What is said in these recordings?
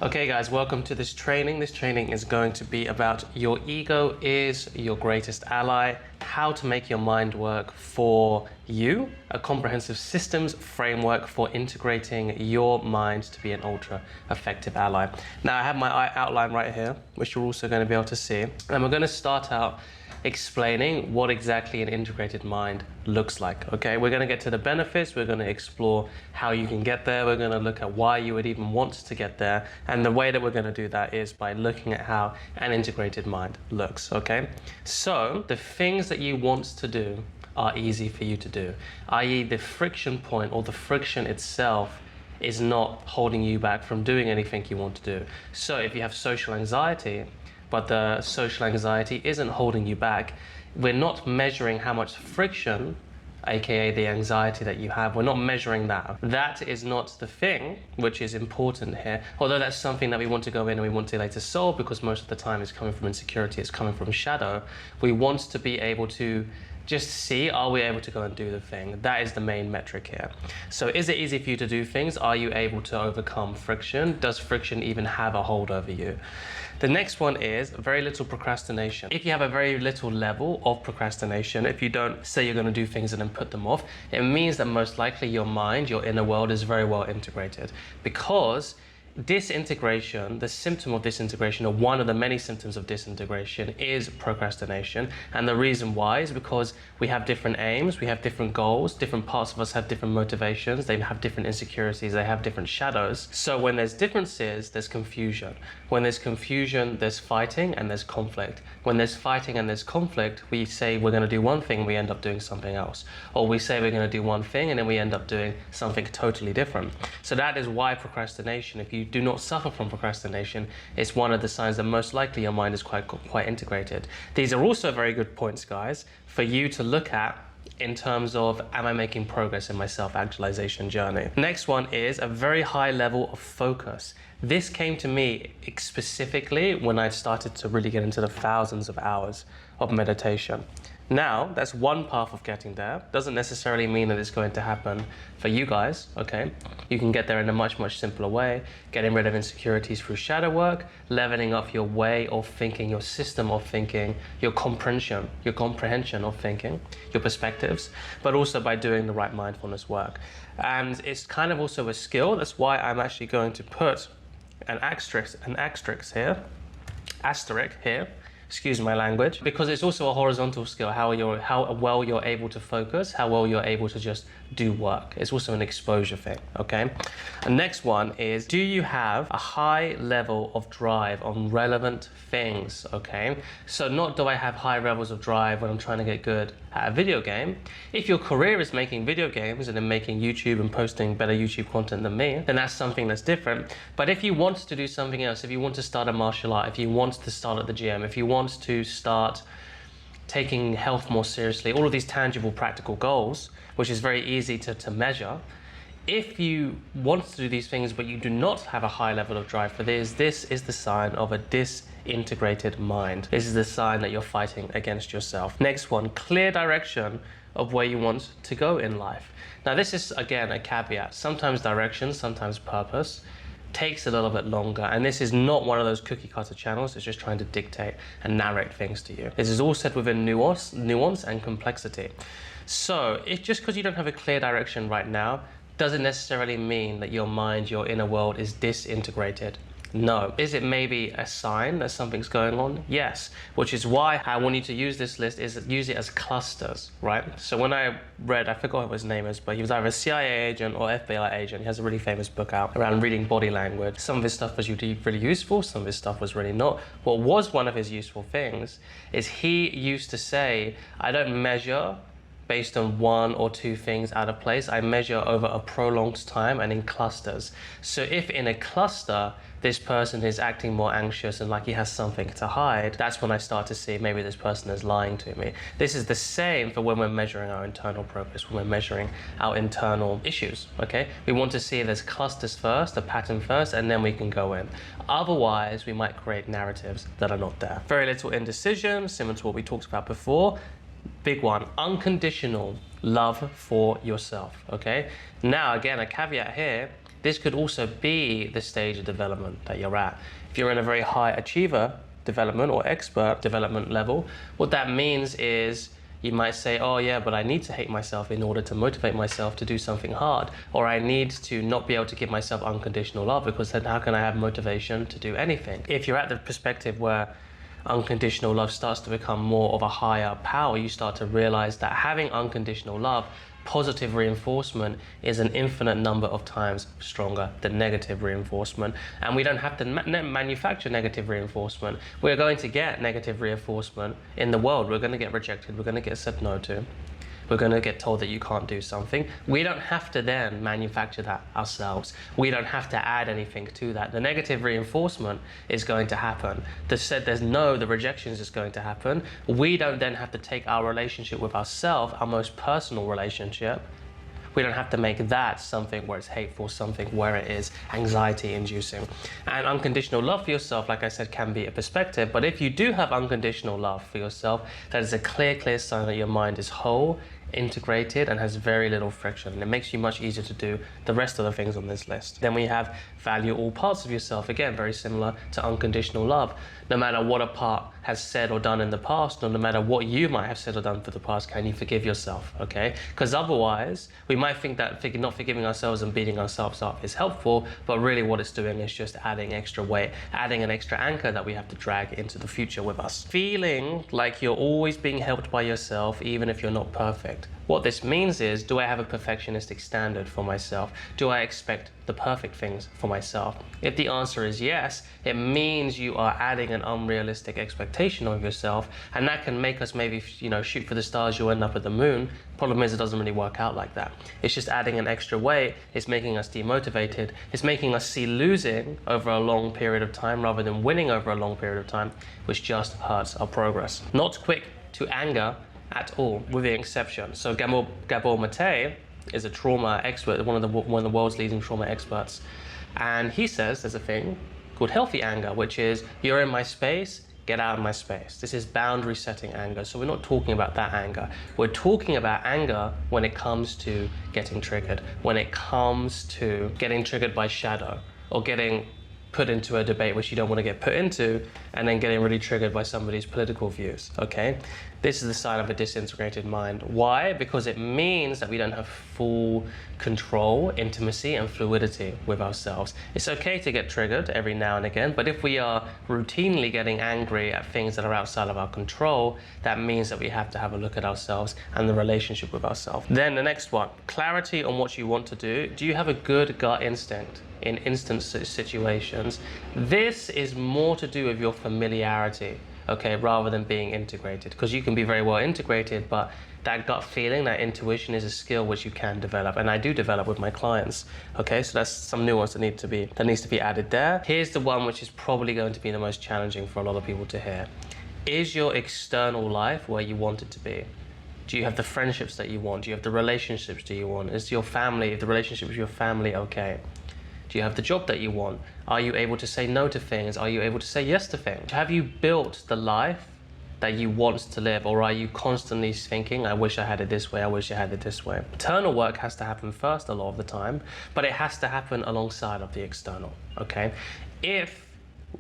Okay guys, welcome to this training. This training is going to be about your ego is your greatest ally, how to make your mind work for you, a comprehensive systems framework for integrating your mind to be an ultra effective ally. Now I have my outline right here, which you're also going to be able to see. And we're going to start out explaining what exactly an integrated mind looks like. Okay, we're going to get to the benefits, we're going to explore how you can get there, we're going to look at why you would even want to get there, and the way that we're going to do that is by looking at how an integrated mind looks. Okay, so the things that you want to do are easy for you to do, i.e. the friction point or the friction itself is not holding you back from doing anything you want to do. So if you have social anxiety, but the social anxiety isn't holding you back, we're not measuring how much friction, aka the anxiety that you have, we're not measuring that. That is not the thing which is important here, although that's something that we want to go in and we want to later solve, because most of the time it's coming from insecurity, it's coming from shadow. We want to be able to just see, are we able to go and do the thing? That is the main metric here. So is it easy for you to do things? Are you able to overcome friction? Does friction even have a hold over you? The next one is very little procrastination. If you have a very little level of procrastination, if you don't say you're going to do things and then put them off, it means that most likely your mind, your inner world is very well integrated, because disintegration, the symptom of disintegration, or one of the many symptoms of disintegration, is procrastination. And the reason why is because we have different aims, we have different goals, different parts of us have different motivations, they have different insecurities, they have different shadows. So when there's differences, there's confusion. When there's confusion, there's fighting and there's conflict. When there's fighting and there's conflict, we say we're going to do one thing, we end up doing something else. Or we say we're going to do one thing and then we end up doing something totally different. So that is why procrastination, if you do not suffer from procrastination, it's one of the signs that most likely your mind is quite integrated. These are also very good points, guys, for you to look at in terms of, am I making progress in my self-actualization journey? Next one is a very high level of focus. This came to me specifically when I started to really get into the thousands of hours of meditation. Now, that's one path of getting there. Doesn't necessarily mean that it's going to happen for you guys, okay? You can get there in a much, much simpler way, getting rid of insecurities through shadow work, leveling up your way of thinking, your system of thinking, your comprehension of thinking, your perspectives, but also by doing the right mindfulness work. And it's kind of also a skill. That's why I'm actually going to put an asterisk here, excuse my language, because it's also a horizontal skill, how well you're able to focus, how well you're able to just do work. It's also an exposure thing, okay? And next one is, do you have a high level of drive on relevant things, okay? So not do I have high levels of drive when I'm trying to get good at a video game. If your career is making video games and then making YouTube and posting better YouTube content than me, then that's something that's different. But if you want to do something else, if you want to start a martial art, if you want to start at the gym, if you want to start taking health more seriously, all of these tangible, practical goals, which is very easy to measure. If you want to do these things, but you do not have a high level of drive for this is the sign of a disintegrated mind. This is the sign that you're fighting against yourself. Next one, clear direction of where you want to go in life. Now this is, again, a caveat. Sometimes direction, sometimes purpose takes a little bit longer, and this is not one of those cookie cutter channels. It's just trying to dictate and narrate things to you. This is all said within nuance and complexity. So if just because you don't have a clear direction right now doesn't necessarily mean that your mind, your inner world is disintegrated. No. Is it maybe a sign that something's going on? Yes. Which is why I want you to use this list, is use it as clusters, right? So when I read, I forgot what his name is, but he was either a CIA agent or FBI agent. He has a really famous book out around reading body language. Some of his stuff was really useful, some of his stuff was really not. What was one of his useful things is he used to say, I don't measure based on one or two things out of place. I measure over a prolonged time and in clusters. So if in a cluster, this person is acting more anxious and like he has something to hide, that's when I start to see maybe this person is lying to me. This is the same for when we're measuring our internal progress, when we're measuring our internal issues, okay? We want to see there's clusters first, a pattern first, and then we can go in. Otherwise, we might create narratives that are not there. Very little indecision, similar to what we talked about before. Big one, unconditional love for yourself, okay? Now, again, a caveat here, this could also be the stage of development that you're at. If you're in a very high achiever development or expert development level, what that means is you might say, oh yeah, but I need to hate myself in order to motivate myself to do something hard. Or I need to not be able to give myself unconditional love, because then how can I have motivation to do anything? If you're at the perspective where unconditional love starts to become more of a higher power, you start to realize that having unconditional love, positive reinforcement, is an infinite number of times stronger than negative reinforcement. And we don't have to manufacture negative reinforcement. We're going to get negative reinforcement in the world. We're going to get rejected. We're going to get said no to. We're going to get told that you can't do something. We don't have to then manufacture that ourselves. We don't have to add anything to that. The negative reinforcement is going to happen. There's no, the rejection is just going to happen. We don't then have to take our relationship with ourselves, our most personal relationship. We don't have to make that something where it's hateful, something where it is anxiety inducing. And unconditional love for yourself, like I said, can be a perspective. But if you do have unconditional love for yourself, that is a clear sign that your mind is whole, integrated, and has very little friction. And it makes you much easier to do the rest of the things on this list. Then we have value all parts of yourself. Again, very similar to unconditional love. No matter what a part has said or done in the past, or no matter what you might have said or done for the past, can you forgive yourself, okay? Because otherwise, we might think that not forgiving ourselves and beating ourselves up is helpful, but really what it's doing is just adding extra weight, adding an extra anchor that we have to drag into the future with us. Feeling like you're always being helped by yourself, even if you're not perfect. What this means is, do I have a perfectionistic standard for myself? Do I expect the perfect things for myself? If the answer is yes, it means you are adding an unrealistic expectation of yourself, and that can make us maybe, shoot for the stars, you'll end up at the moon. Problem is, it doesn't really work out like that. It's just adding an extra weight. It's making us demotivated. It's making us see losing over a long period of time rather than winning over a long period of time, which just hurts our progress. Not quick to anger at all, with the exception. So Gabor Mate is a trauma expert, one of the world's leading trauma experts, and he says there's a thing called healthy anger, which is, you're in my space, get out of my space. This is boundary setting anger. So we're not talking about that anger. We're talking about anger when it comes to getting triggered, when it comes to getting triggered by shadow, or getting put into a debate which you don't want to get put into, and then getting really triggered by somebody's political views, okay? This is the sign of a disintegrated mind. Why? Because it means that we don't have full control, intimacy, and fluidity with ourselves. It's okay to get triggered every now and again, but if we are routinely getting angry at things that are outside of our control, that means that we have to have a look at ourselves and the relationship with ourselves. Then the next one, clarity on what you want to do. Do you have a good gut instinct in instant situations? This is more to do with your familiarity, okay, rather than being integrated, because you can be very well integrated, but that gut feeling, that intuition, is a skill which you can develop, and I do develop with my clients, okay? So that's some nuance that needs to be added there. Here's the one which is probably going to be the most challenging for a lot of people to hear. Is your external life where you want it to be? Do you have the friendships that you want? Do you have the relationships that you want? Is your family, the relationship with your family, okay? Do you have the job that you want? Are you able to say no to things? Are you able to say yes to things? Have you built the life that you want to live, or are you constantly thinking, I wish I had it this way, I wish I had it this way? Internal work has to happen first a lot of the time, but it has to happen alongside of the external, okay? If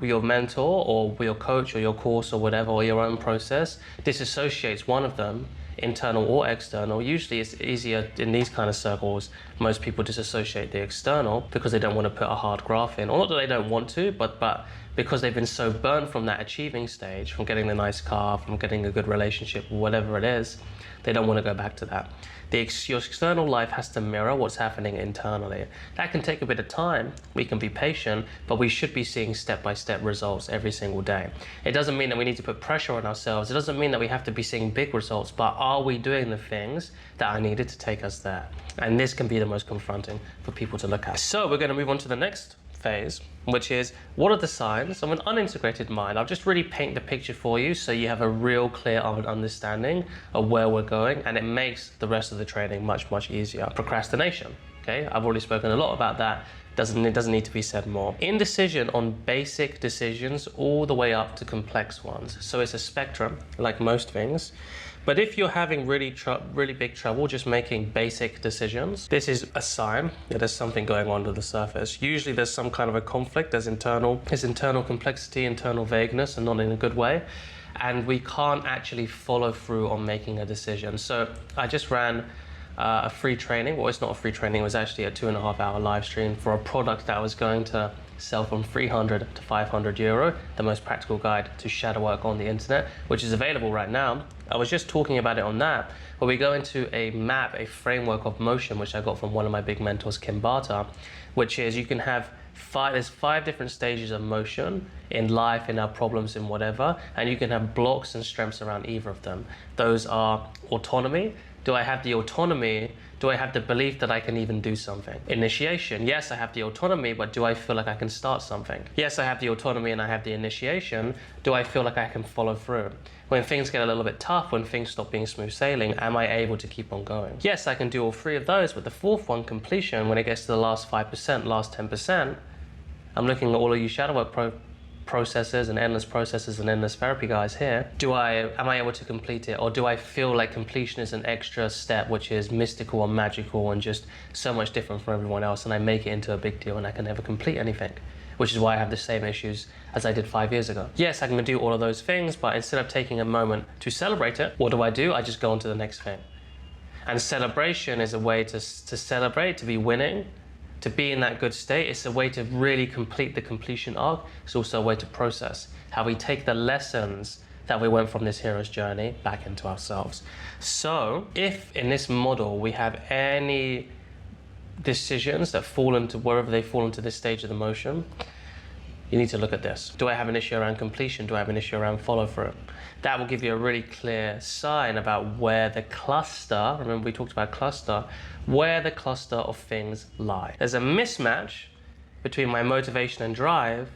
your mentor or your coach or your course or whatever, or your own process disassociates one of them, internal or external, usually it's easier in these kind of circles. Most people disassociate the external because they don't want to put a hard graph in, or not that they don't want to, but because they've been so burnt from that achieving stage, from getting the nice car, from getting a good relationship, whatever it is, they don't want to go back to that. Your external life has to mirror what's happening internally. That can take a bit of time. We can be patient, but we should be seeing step-by-step results every single day. It doesn't mean that we need to put pressure on ourselves. It doesn't mean that we have to be seeing big results, but are we doing the things that are needed to take us there? And this can be the most confronting for people to look at. So we're going to move on to the next phase, which is, what are the signs of an unintegrated mind? I'll just really paint the picture for you so you have a real clear understanding of where we're going, and it makes the rest of the training much, much easier. Procrastination, okay? I've already spoken a lot about that. It doesn't need to be said more. Indecision on basic decisions all the way up to complex ones. So it's a spectrum, like most things. But if you're having really big trouble just making basic decisions, this is a sign that there's something going on under the surface. Usually there's some kind of a conflict, there's internal complexity, internal vagueness, and not in a good way. And we can't actually follow through on making a decision. So I just ran a free training. Well, it's not a free training, it was actually a 2.5-hour live stream for a product that I was going to sell from 300 to 500 euro, the most practical guide to shadow work on the internet, which is available right now. I was just talking about it on that, but we go into a map, a framework of motion, which I got from one of my big mentors, Kim Barter, which is you can have there's 5 different stages of motion in life, in our problems, in whatever, and you can have blocks and strengths around either of them. Those are autonomy. Do I have the autonomy? Do I have the belief that I can even do something? Initiation. Yes, I have the autonomy, but do I feel like I can start something? Yes, I have the autonomy and I have the initiation. Do I feel like I can follow through? When things get a little bit tough, when things stop being smooth sailing, am I able to keep on going? Yes, I can do all 3 of those, but the 4th one, completion, when it gets to the last 5%, last 10%, I'm looking at all of you shadow work processes and endless processes and endless therapy guys here. Am I able to complete it, or do I feel like completion is an extra step which is mystical or magical and just so much different from everyone else, and I make it into a big deal and I can never complete anything, which is why I have the same issues as I did 5 years ago. Yes, I can do all of those things, but instead of taking a moment to celebrate it, what do? I just go on to the next thing. And celebration is a way to celebrate, to be winning, to be in that good state. It's a way to really complete the completion arc. It's also a way to process how we take the lessons that we went from this hero's journey back into ourselves. So if in this model we have any decisions that fall into wherever they fall into this stage of the motion, you need to look at this. Do I have an issue around completion? Do I have an issue around follow through? That will give you a really clear sign about where the cluster, remember we talked about cluster, where the cluster of things lie. There's a mismatch between my motivation and drive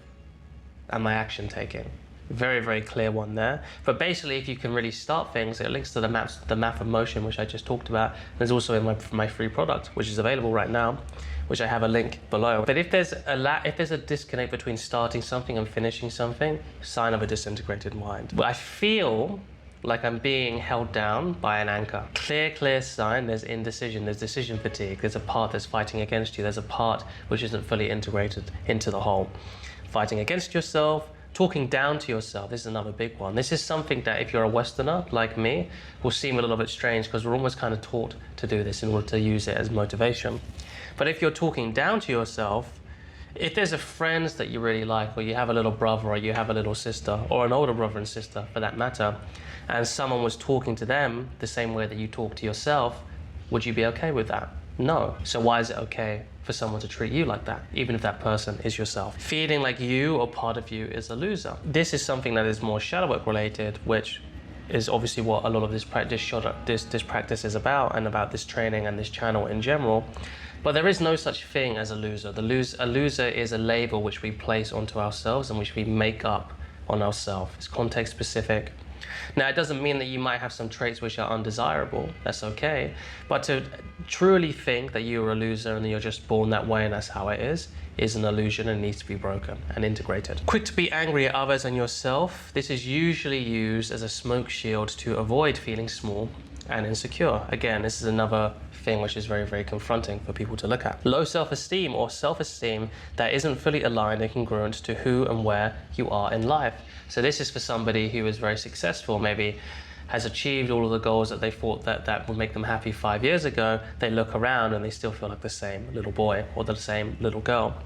and my action taking. Very, very clear one there. But basically, if you can really start things, it links to the map of motion, which I just talked about. There's also in my free product, which is available right now, which I have a link below. But if there's a disconnect between starting something and finishing something, sign of a disintegrated mind. But I feel like I'm being held down by an anchor. Clear sign, there's indecision, there's decision fatigue, there's a part that's fighting against you, there's a part which isn't fully integrated into the whole. Fighting against yourself, talking down to yourself, this is another big one. This is something that if you're a Westerner like me, will seem a little bit strange because we're almost kind of taught to do this in order to use it as motivation. But if you're talking down to yourself, if there's a friend that you really like, or you have a little brother, or you have a little sister, or an older brother and sister for that matter, and someone was talking to them the same way that you talk to yourself, would you be okay with that? No. So why is it okay for someone to treat you like that, even if that person is yourself? Feeling like you or part of you is a loser. This is something that is more shadow work related, which is obviously what a lot of this practice is about, and about this training and this channel in general. But there is no such thing as a loser. A loser is a label which we place onto ourselves and which we make up on ourselves. It's context specific. Now, it doesn't mean that you might have some traits which are undesirable. That's okay. But to truly think that you're a loser and that you're just born that way and that's how it is an illusion and needs to be broken and integrated. Quick to be angry at others and yourself. This is usually used as a smoke shield to avoid feeling small and insecure. Again, this is another thing which is very, very confronting for people to look at. Low self-esteem or self-esteem that isn't fully aligned and congruent to who and where you are in life. So this is for somebody who is very successful, maybe has achieved all of the goals that they thought that would make them happy 5 years ago. They look around and they still feel like the same little boy or the same little girl.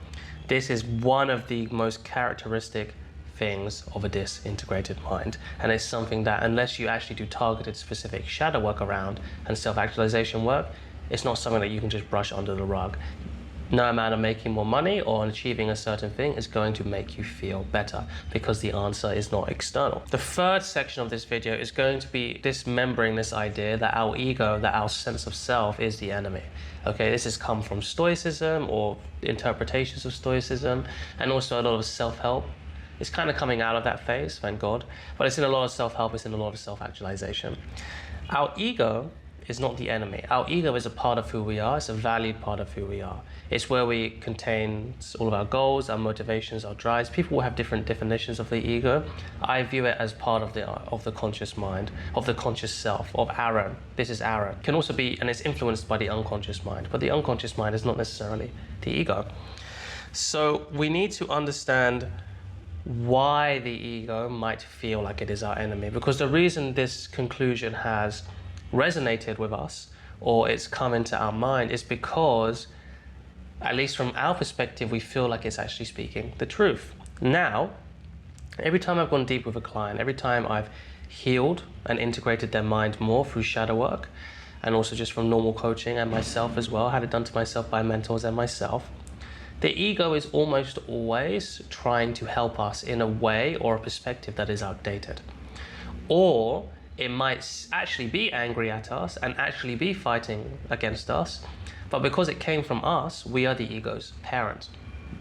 This is one of the most characteristic things of a disintegrated mind, and it's something that unless you actually do targeted specific shadow work around and self-actualization work, it's not something that you can just brush under the rug. No amount of making more money or achieving a certain thing is going to make you feel better because the answer is not external. The third section of this video is going to be dismembering this idea that our ego, that our sense of self is the enemy. Okay, this has come from Stoicism or interpretations of Stoicism, and also a lot of self-help. It's kind of coming out of that phase, thank God, but it's in a lot of self-help, it's in a lot of self-actualization. Our ego is not the enemy. Our ego is a part of who we are. It's a valued part of who we are. It's where we contain all of our goals, our motivations, our drives. People will have different definitions of the ego. I view it as part of the conscious mind, of the conscious self, of Aaron. This is Aaron. It can also be, and it's influenced by the unconscious mind, but the unconscious mind is not necessarily the ego. So we need to understand why the ego might feel like it is our enemy, because the reason this conclusion has resonated with us or it's come into our mind is because, at least from our perspective, we feel like it's actually speaking the truth. Now, every time I've gone deep with a client, every time I've healed and integrated their mind more through shadow work, and also just from normal coaching and myself as well, had it done to myself by mentors and myself, the ego is almost always trying to help us in a way or a perspective that is outdated. Or it might actually be angry at us and actually be fighting against us, but because it came from us, we are the ego's parent,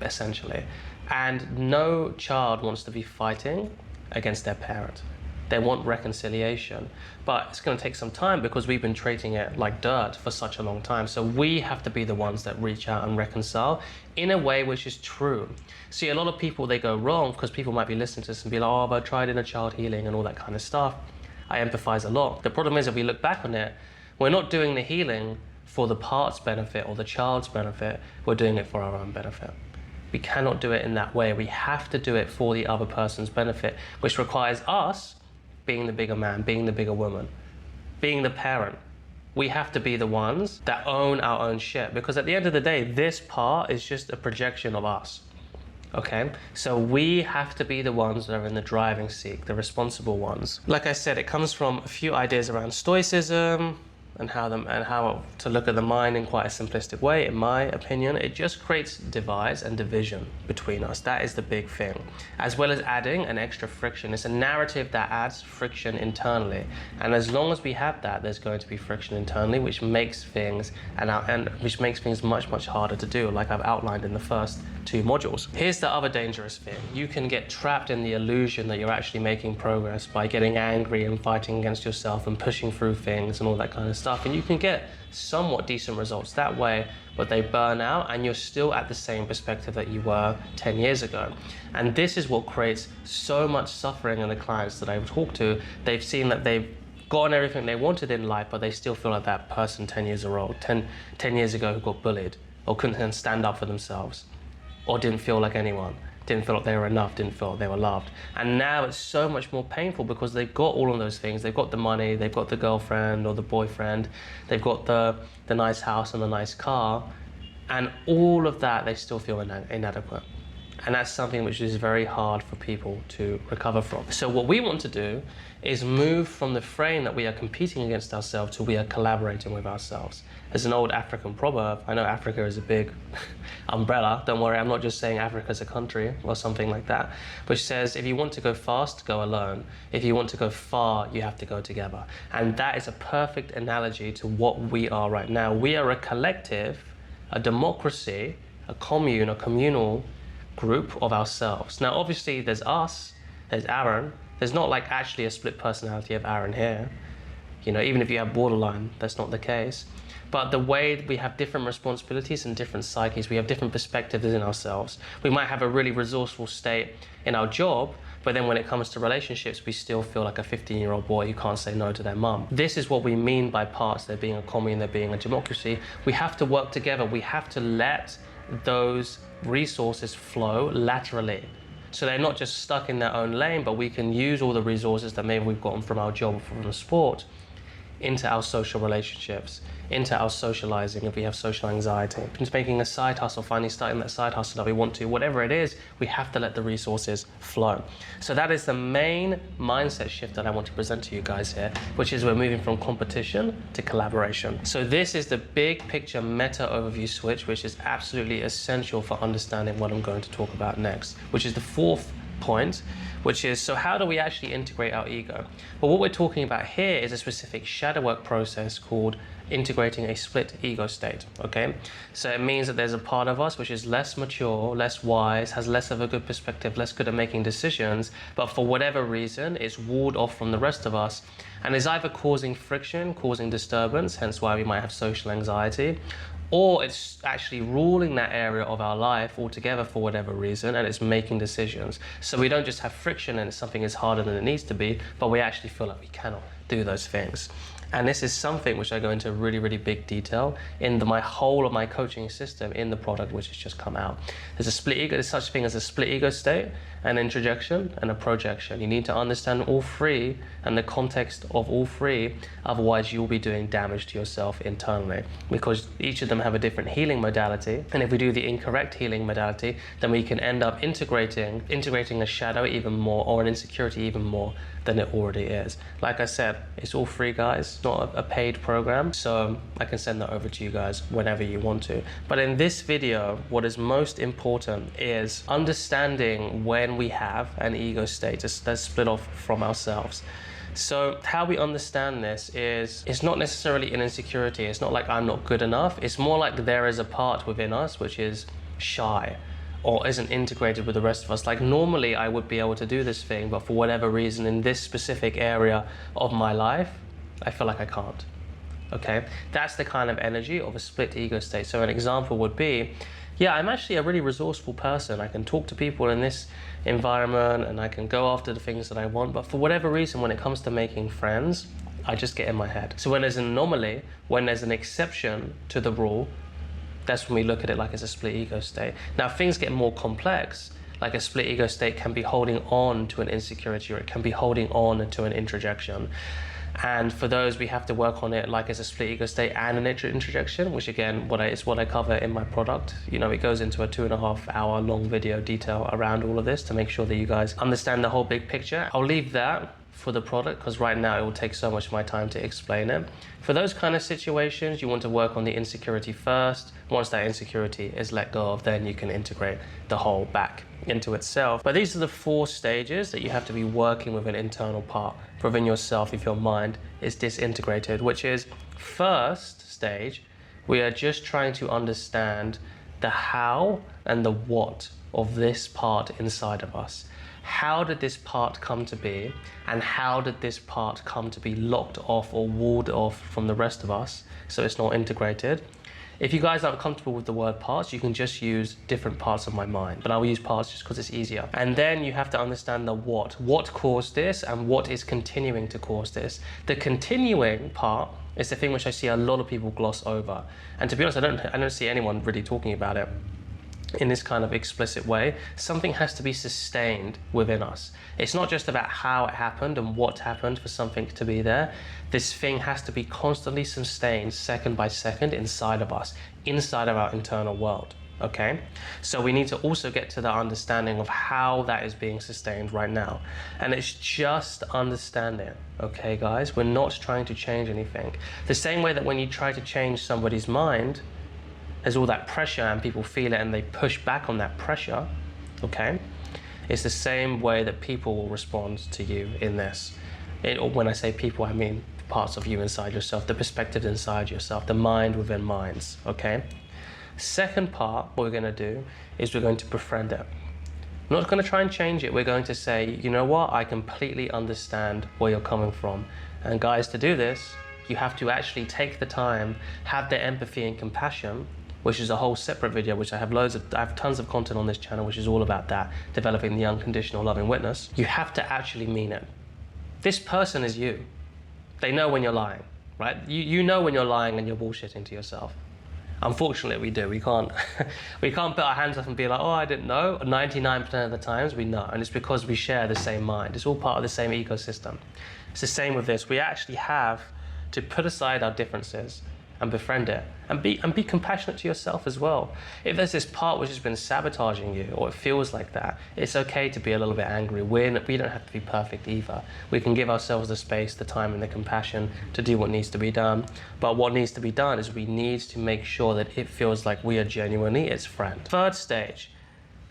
essentially. And no child wants to be fighting against their parent. They want reconciliation, but it's going to take some time because we've been treating it like dirt for such a long time. So we have to be the ones that reach out and reconcile in a way which is true. See, a lot of people, they go wrong because people might be listening to this and be like, oh, but I tried inner child healing and all that kind of stuff. I empathize a lot. The problem is, if we look back on it, we're not doing the healing for the part's benefit or the child's benefit. We're doing it for our own benefit. We cannot do it in that way. We have to do it for the other person's benefit, which requires us being the bigger man, being the bigger woman, being the parent. We have to be the ones that own our own shit, because at the end of the day, this part is just a projection of us. Okay, so we have to be the ones that are in the driving seat, the responsible ones. Like I said, it comes from a few ideas around Stoicism and how to look at the mind in quite a simplistic way. In my opinion, it just creates divides and division between us. That is the big thing, as well as adding an extra friction. It's a narrative that adds friction internally, and as long as we have that, there's going to be friction internally, which makes things which makes things much harder to do, like I've outlined in the first 2 modules. Here's the other dangerous thing. You can get trapped in the illusion that you're actually making progress by getting angry and fighting against yourself and pushing through things and all that kind of stuff. And you can get somewhat decent results that way, but they burn out and you're still at the same perspective that you were 10 years ago. And this is what creates so much suffering in the clients that I've talked to. They've seen that they've gotten everything they wanted in life, but they still feel like that person 10 years ago who got bullied or couldn't stand up for themselves, or didn't feel like anyone, didn't feel like they were enough, didn't feel like they were loved. And now it's so much more painful because they've got all of those things. They've got the money, they've got the girlfriend or the boyfriend, they've got the nice house and the nice car, and all of that they still feel inadequate. And that's something which is very hard for people to recover from. So what we want to do is move from the frame that we are competing against ourselves to we are collaborating with ourselves. There's an old African proverb. I know Africa is a big umbrella. Don't worry, I'm not just saying Africa is a country or something like that, which says if you want to go fast, go alone. If you want to go far, you have to go together. And that is a perfect analogy to what we are right now. We are a collective, a democracy, a commune, a communal group of ourselves. Now, obviously, there's us, there's Aaron. There's not like actually a split personality of Aaron here. You know, even if you have borderline, that's not the case. But the way we have different responsibilities and different psyches, we have different perspectives in ourselves. We might have a really resourceful state in our job, but then when it comes to relationships, we still feel like a 15-year-old boy who can't say no to their mum. This is what we mean by parts. There being a commune, there being a democracy. We have to work together. We have to let those resources flow laterally. So they're not just stuck in their own lane, but we can use all the resources that maybe we've gotten from our job or from the sport into our social relationships, into our socializing if we have social anxiety, into making a side hustle, finally starting that side hustle that we want to, whatever it is, we have to let the resources flow. So that is the main mindset shift that I want to present to you guys here, which is we're moving from competition to collaboration. So this is the big picture meta overview switch, which is absolutely essential for understanding what I'm going to talk about next, which is the 4th point, which is, so how do we actually integrate our ego? Well, what we're talking about here is a specific shadow work process called integrating a split ego state, okay? So it means that there's a part of us which is less mature, less wise, has less of a good perspective, less good at making decisions, but for whatever reason, it's walled off from the rest of us and is either causing friction, causing disturbance, hence why we might have social anxiety, or it's actually ruling that area of our life altogether for whatever reason, and it's making decisions. So we don't just have friction and something is harder than it needs to be, but we actually feel like we cannot do those things. And this is something which I go into really, really big detail in my whole of my coaching system in the product which has just come out. There's a split ego, there's such a thing as a split ego state, an introjection and a projection. You need to understand all three and the context of all three, otherwise you'll be doing damage to yourself internally, because each of them have a different healing modality. And if we do the incorrect healing modality, then we can end up integrating a shadow even more, or an insecurity even more than it already is. Like I said, it's all free, guys. It's not a paid program, so I can send that over to you guys whenever you want to. But in this video, what is most important is understanding when we have an ego state that's split off from ourselves. So how we understand this is, it's not necessarily an insecurity. It's not like I'm not good enough. It's more like there is a part within us which is shy, or isn't integrated with the rest of us. Like normally I would be able to do this thing, but for whatever reason in this specific area of my life, I feel like I can't, okay? That's the kind of energy of a split ego state. So an example would be, yeah, I'm actually a really resourceful person. I can talk to people in this environment and I can go after the things that I want, but for whatever reason, when it comes to making friends, I just get in my head. So when there's an anomaly, when there's an exception to the rule, that's when we look at it like it's a split ego state. Now, if things get more complex, like a split ego state can be holding on to an insecurity, or it can be holding on to an introjection. And for those, we have to work on it like it's a split ego state and an introjection, which again, is what I cover in my product. You know, it goes into a 2.5 hour long video detail around all of this to make sure that you guys understand the whole big picture. I'll leave that for the product, because right now it will take so much of my time to explain it. For those kind of situations, you want to work on the insecurity first. Once that insecurity is let go of, then you can integrate the whole back into itself. But these are the 4 stages that you have to be working with an internal part within yourself if your mind is disintegrated, which is, first stage, we are just trying to understand the how and the what of this part inside of us. How did this part come to be, and how did this part come to be locked off or walled off from the rest of us so it's not integrated? If you guys aren't comfortable with the word parts, you can just use different parts of my mind, but I will use parts just because it's easier. And then you have to understand the what caused this and what is continuing to cause this. The continuing part is the thing which I see a lot of people gloss over. And to be honest, I don't see anyone really talking about it in this kind of explicit way. Something has to be sustained within us. It's not just about how it happened and what happened for something to be there. This thing has to be constantly sustained second by second inside of us, inside of our internal world, okay? So we need to also get to the understanding of how that is being sustained right now. And it's just understanding, okay, guys? We're not trying to change anything. The same way that when you try to change somebody's mind, there's all that pressure and people feel it and they push back on that pressure, okay? It's the same way that people will respond to you in this. Or when I say people, I mean parts of you inside yourself, the perspectives inside yourself, the mind within minds, okay? Second part, what we're gonna do is we're going to befriend it. We're not gonna try and change it. We're going to say, you know what? I completely understand where you're coming from. And guys, to do this, you have to actually take the time, have the empathy and compassion, which is a whole separate video, which I have tons of content on this channel, which is all about that, developing the unconditional loving witness. You have to actually mean it. This person is you. They know when you're lying, right? You know when you're lying and you're bullshitting to yourself. Unfortunately, we do. We can't put our hands up and be like, oh, I didn't know. 99% of the times we know, and it's because we share the same mind. It's all part of the same ecosystem. It's the same with this. We actually have to put aside our differences and befriend it, and be compassionate to yourself as well. If there's this part which has been sabotaging you, or it feels like that, it's okay to be a little bit angry. We don't have to be perfect either. We can give ourselves the space, the time, and the compassion to do what needs to be done. But what needs to be done is we need to make sure that it feels like we are genuinely its friend. Third stage,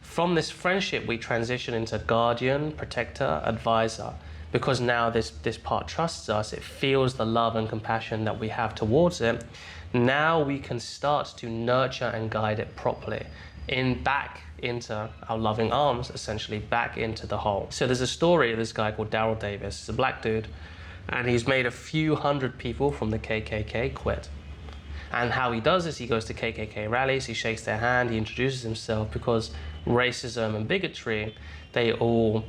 from this friendship, we transition into guardian, protector, advisor. because now this part trusts us, it feels the love and compassion that we have towards it. Now we can start to nurture and guide it properly back into our loving arms, essentially back into the whole. So there's a story of this guy called Daryl Davis. He's a black dude, and he's made a few hundred people from the KKK quit. And how he does is he goes to KKK rallies, he shakes their hand, he introduces himself, because racism and bigotry, they all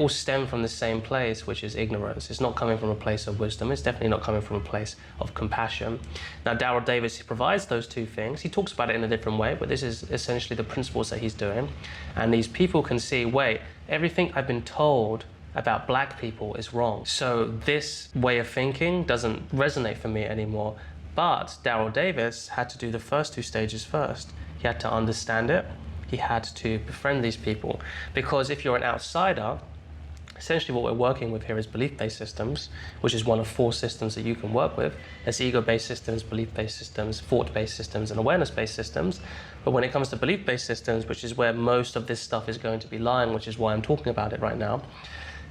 stem from the same place, which is ignorance. It's not coming from a place of wisdom. It's definitely not coming from a place of compassion. Now, Daryl Davis, he provides those two things. He talks about it in a different way, but this is essentially the principles that he's doing. And these people can see, wait, everything I've been told about black people is wrong. So this way of thinking doesn't resonate for me anymore. But Daryl Davis had to do the first two stages first. He had to understand it. He had to befriend these people. Because if you're an outsider, essentially what we're working with here is belief-based systems, which is one of 4 systems that you can work with. There's ego-based systems, belief-based systems, thought-based systems, and awareness-based systems. But when it comes to belief-based systems, which is where most of this stuff is going to be lying, which is why I'm talking about it right now,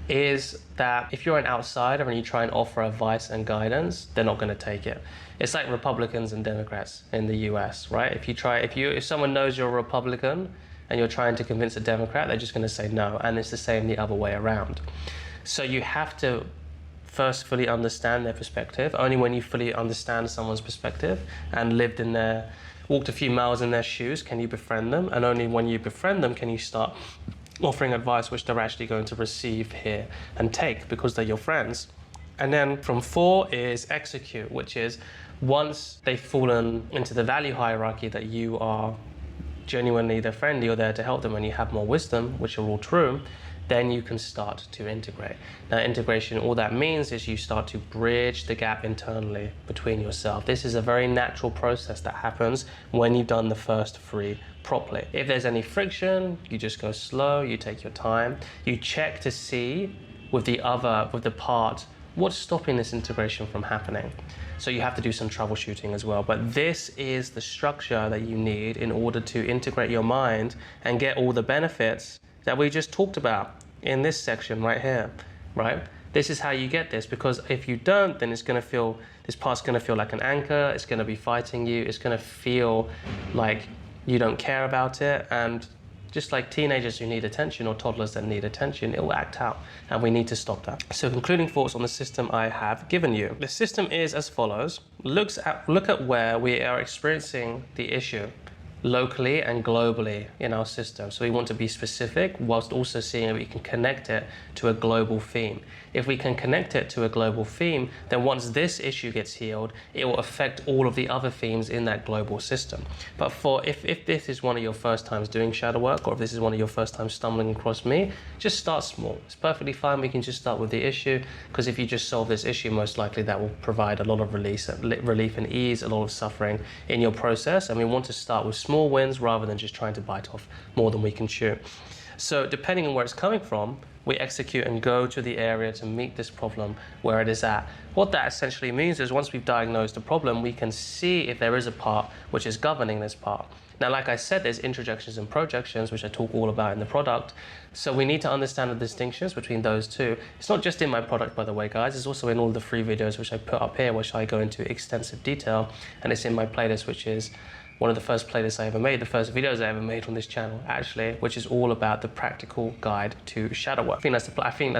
is that if you're an outsider and you try and offer advice and guidance, they're not going to take it. It's like Republicans and Democrats in the US, right? If someone knows you're a Republican and you're trying to convince a Democrat, they're just going to say no. And it's the same the other way around. So you have to first fully understand their perspective. Only when you fully understand someone's perspective and walked a few miles in their shoes can you befriend them. And only when you befriend them can you start offering advice which they're actually going to receive, hear, and take, because they're your friends. And then from 4 is execute, which is once they've fallen into the value hierarchy that you are genuinely their friend, you're there to help them, and you have more wisdom, which are all true, then you can start to integrate. Now, integration, all that means is you start to bridge the gap internally between yourself. This is a very natural process that happens when you've done the first 3 properly. If there's any friction, you just go slow, you take your time, you check to see with the part, what's stopping this integration from happening. So you have to do some troubleshooting as well. But this is the structure that you need in order to integrate your mind and get all the benefits that we just talked about in this section right here, right? This is how you get this, because if you don't, then this part's gonna feel like an anchor, it's gonna be fighting you, it's gonna feel like you don't care about it, and just like teenagers who need attention or toddlers that need attention, it will act out, and we need to stop that. So concluding thoughts on the system I have given you. The system is as follows. Look at where we are experiencing the issue locally and globally in our system. So we want to be specific whilst also seeing if we can connect it to a global theme. If we can connect it to a global theme, then once this issue gets healed, it will affect all of the other themes in that global system. But if this is one of your first times doing shadow work, or if this is one of your first times stumbling across me, just start small. It's perfectly fine. We can just start with the issue, because if you just solve this issue, most likely that will provide a lot of relief and ease, a lot of suffering in your process. And we want to start with small wins rather than just trying to bite off more than we can chew. So depending on where it's coming from, we execute and go to the area to meet this problem where it is at. What that essentially means is once we've diagnosed the problem, we can see if there is a part which is governing this part. Now, like I said, there's introjections and projections, which I talk all about in the product. So we need to understand the distinctions between those two. It's not just in my product, by the way, guys. It's also in all the free videos which I put up here, which I go into extensive detail. And it's in my playlist, which is one of the first playlists I ever made, the first videos I ever made on this channel, actually, which is all about the practical guide to shadow work. I think that's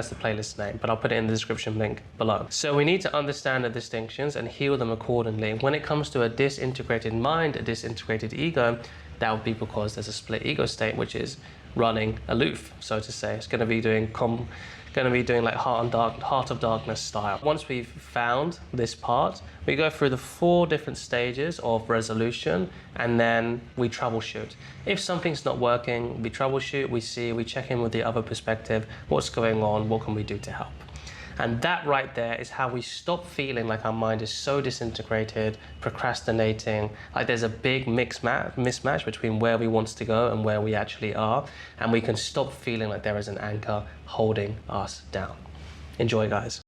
the playlist name, but I'll put it in the description link below. So we need to understand the distinctions and heal them accordingly. When it comes to a disintegrated mind, a disintegrated ego, that would be because there's a split ego state, which is running aloof, so to say. It's going to be doing like Heart of Darkness style. Once we've found this part, we go through the 4 different stages of resolution, and then we troubleshoot. If something's not working, we troubleshoot, we check in with the other perspective, what's going on, what can we do to help? And that right there is how we stop feeling like our mind is so disintegrated, procrastinating, like there's a big mismatch between where we want to go and where we actually are, and we can stop feeling like there is an anchor holding us down. Enjoy, guys.